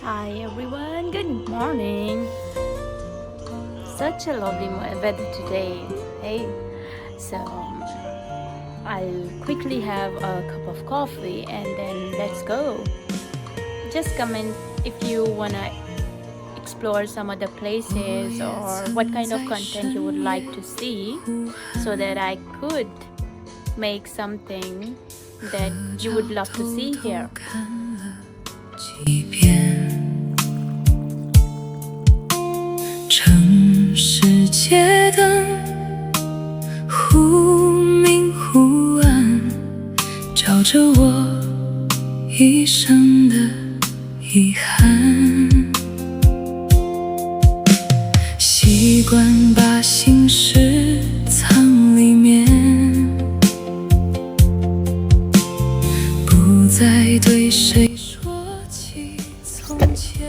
Hi everyone, good morning. Such a lovely weather today. Hey, so I'll quickly have a cup of coffee and then let's go. Just comment if you wanna explore some other places or what kind of content you would like to see so that I could make something that you would love to see here. 城市街灯忽明忽暗，照着我一生的遗憾。习惯把心事藏里面，不再对谁说起从前。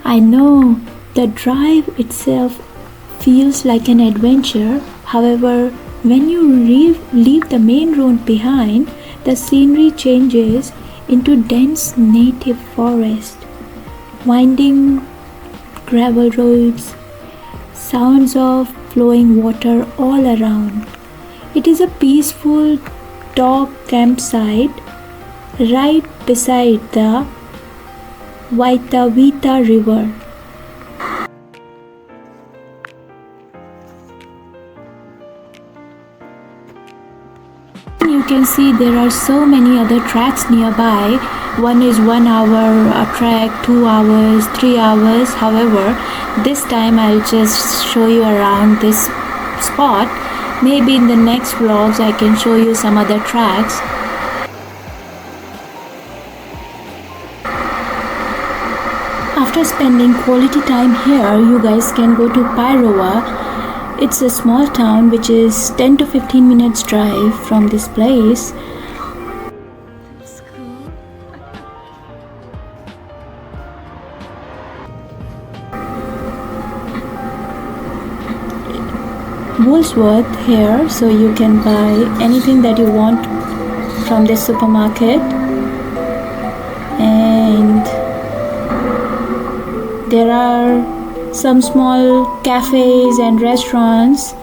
I know the drive itself feels like an adventure. However, when you leave the main road behind, the scenery changes into dense native forest, winding gravel roads, sounds of flowing water all around. It is a peaceful dog campsite right beside the Waitawheta River. You can see there are so many other tracks nearby. One is 1 hour trek, 2 hours, 3 hours. However, this time I'll just show you around this spot. Maybe in the next vlogs I can show you some other tracks. After spending quality time here, you guys can go to Paeroa. It's a small town which is 10 to 15 minutes drive from this place. That's cool. Woolworth here, so you can buy anything that you want from this supermarket. And there are some small cafes and restaurants.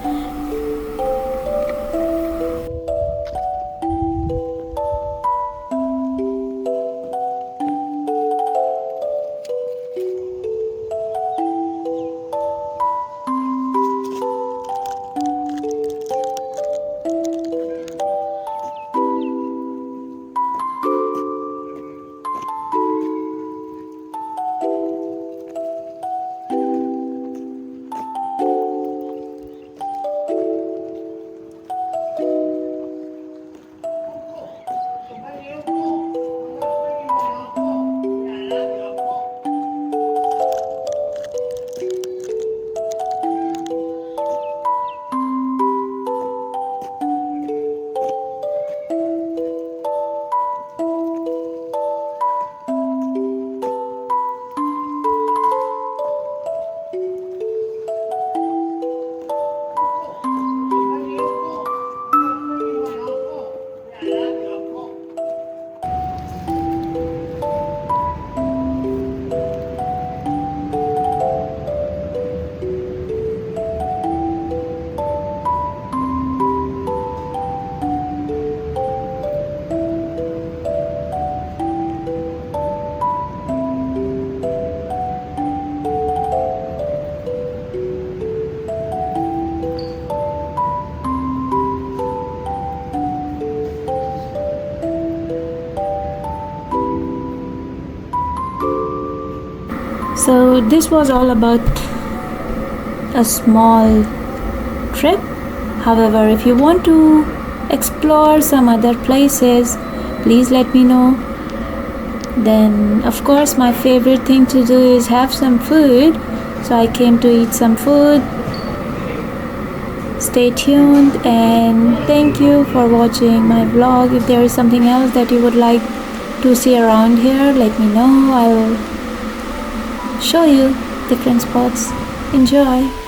So this was all about a small trip. However, if you want to explore some other places, please let me know. Then of course my favorite thing to do is have some food. So I came to eat some food. Stay tuned and thank you for watching my vlog. If there is something else that you would like to see around here, let me know. I'll show you different spots. Enjoy.